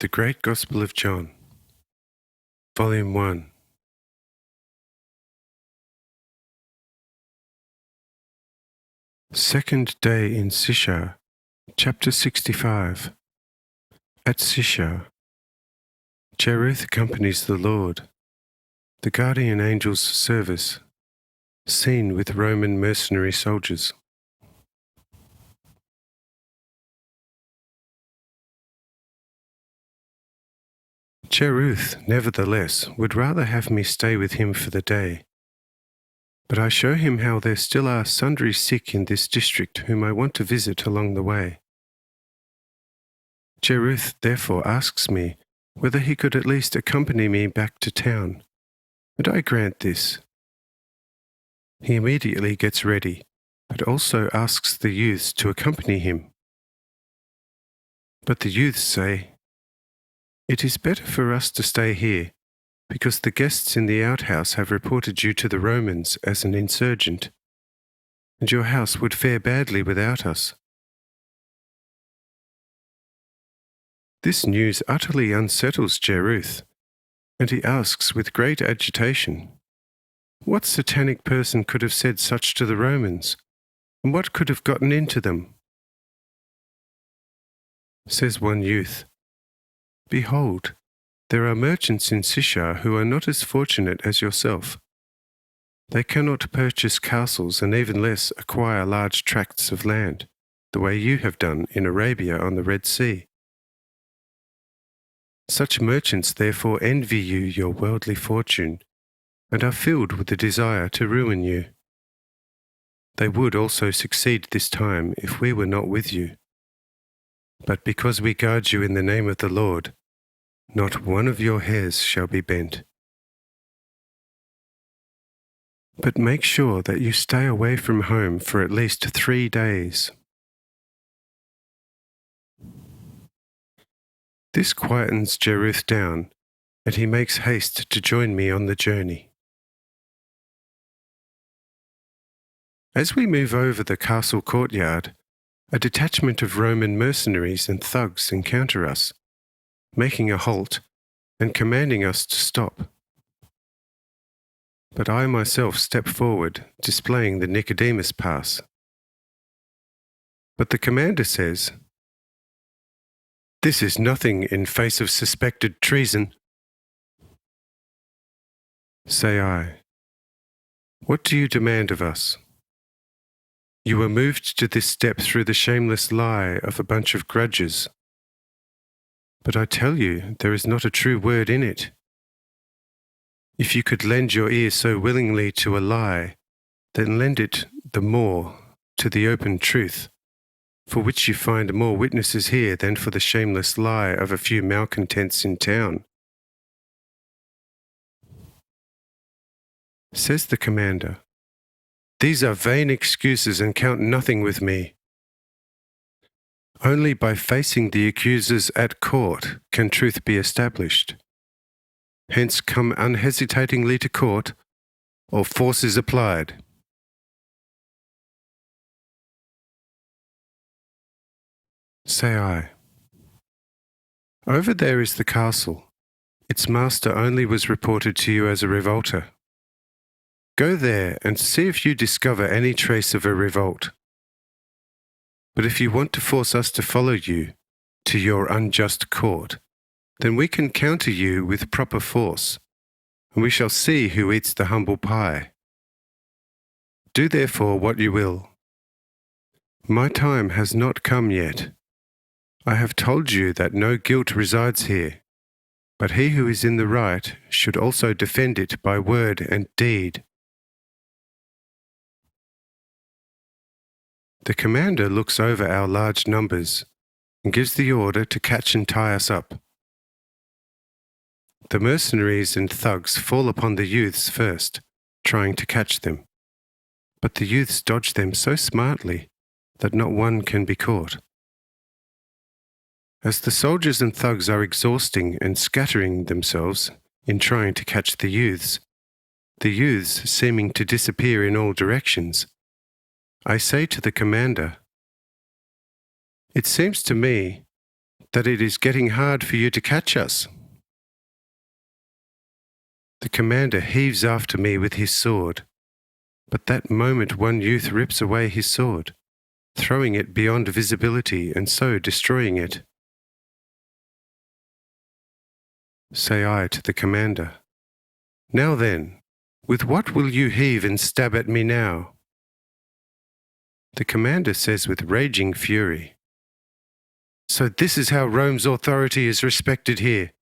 The Great Gospel of John, Volume 1. Second day in Sishar, Chapter 65. At Sishar, Cherith accompanies the Lord. The guardian angel's service, seen with Roman mercenary soldiers. Cherith, nevertheless, would rather have me stay with him for the day. But I show him how there still are sundry sick in this district whom I want to visit along the way. Cherith therefore asks me whether he could at least accompany me back to town, and I grant this. He immediately gets ready, but also asks the youths to accompany him. But the youths say, "It is better for us to stay here, because the guests in the outhouse have reported you to the Romans as an insurgent, and your house would fare badly without us." This news utterly unsettles Cherith, and he asks with great agitation, what satanic person could have said such to the Romans, and what could have gotten into them? Says one youth, "Behold, there are merchants in Sishar who are not as fortunate as yourself. They cannot purchase castles and even less acquire large tracts of land, the way you have done in Arabia on the Red Sea. Such merchants therefore envy you your worldly fortune, and are filled with the desire to ruin you. They would also succeed this time if we were not with you. But because we guard you in the name of the Lord, not one of your hairs shall be bent. But make sure that you stay away from home for at least 3 days." This quietens Cherith down, and he makes haste to join me on the journey. As we move over the castle courtyard, a detachment of Roman mercenaries and thugs encounter us, making a halt and commanding us to stop. But I myself step forward, displaying the Nicodemus pass. But the commander says, "This is nothing in face of suspected treason." Say I, "What do you demand of us? You were moved to this step through the shameless lie of a bunch of grudges. But I tell you, there is not a true word in it. If you could lend your ear so willingly to a lie, then lend it the more to the open truth, for which you find more witnesses here than for the shameless lie of a few malcontents in town." Says the commander, "These are vain excuses and count nothing with me. Only by facing the accusers at court can truth be established. Hence come unhesitatingly to court, or force is applied." Say I, "Over there is the castle. Its master only was reported to you as a revolter. Go there and see if you discover any trace of a revolt. But if you want to force us to follow you to your unjust court, then we can counter you with proper force, and we shall see who eats the humble pie. Do therefore what you will. My time has not come yet. I have told you that no guilt resides here, but he who is in the right should also defend it by word and deed." The commander looks over our large numbers and gives the order to catch and tie us up. The mercenaries and thugs fall upon the youths first, trying to catch them, but the youths dodge them so smartly that not one can be caught. As the soldiers and thugs are exhausting and scattering themselves in trying to catch the youths seeming to disappear in all directions, I say to the commander, "It seems to me that it is getting hard for you to catch us. The commander heaves after me with his sword, but that moment one youth rips away his sword, throwing it beyond visibility and so destroying it. Say I to the commander, "Now then, with what will you heave and stab at me now?" The commander says with raging fury, "So this is how Rome's authority is respected here.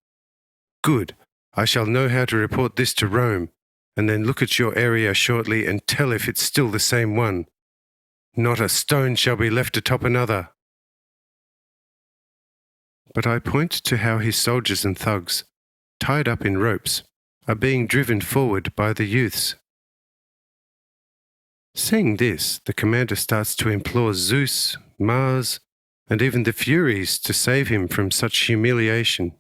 Good, I shall know how to report this to Rome, and then look at your area shortly and tell if it's still the same one. Not a stone shall be left atop another." But I point to how his soldiers and thugs, tied up in ropes, are being driven forward by the youths. Seeing this, the commander starts to implore Zeus, Mars, and even the Furies to save him from such humiliation.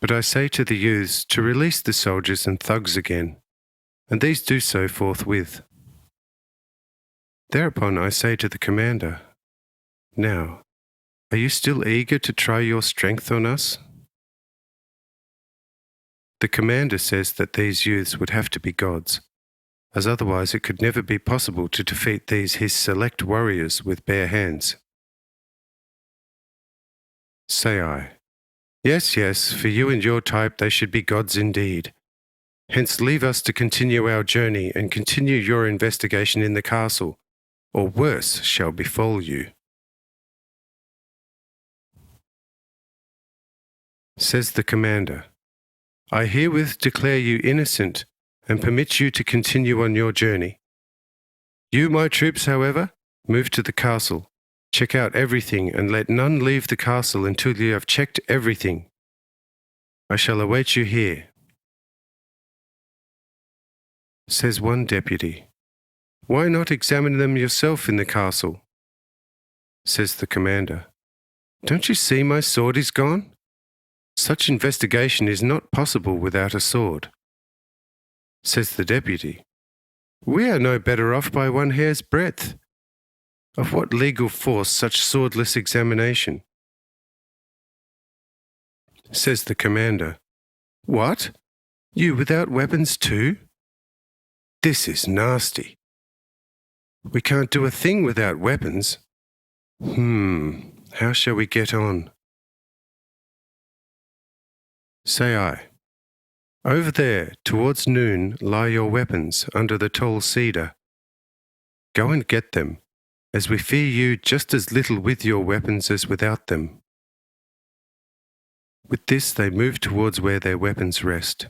But I say to the youths to release the soldiers and thugs again, and these do so forthwith. Thereupon I say to the commander, "Now, are you still eager to try your strength on us?" The commander says that these youths would have to be gods, as otherwise it could never be possible to defeat these his select warriors with bare hands. Say I, "Yes, yes, for you and your type they should be gods indeed. Hence leave us to continue our journey and continue your investigation in the castle, or worse shall befall you." Says the commander, "I herewith declare you innocent and permit you to continue on your journey. You, my troops, however, move to the castle, check out everything, and let none leave the castle until you have checked everything. I shall await you here." Says one deputy, "Why not examine them yourself in the castle?" Says the commander, "Don't you see my sword is gone? Such investigation is not possible without a sword." Says the deputy, "We are no better off by one hair's breadth. Of what legal force such swordless examination?" Says the commander, "What? You without weapons too? This is nasty. We can't do a thing without weapons. How shall we get on?" Say I, "Over there, towards noon, lie your weapons under the tall cedar. Go and get them, as we fear you just as little with your weapons as without them." With this they move towards where their weapons rest.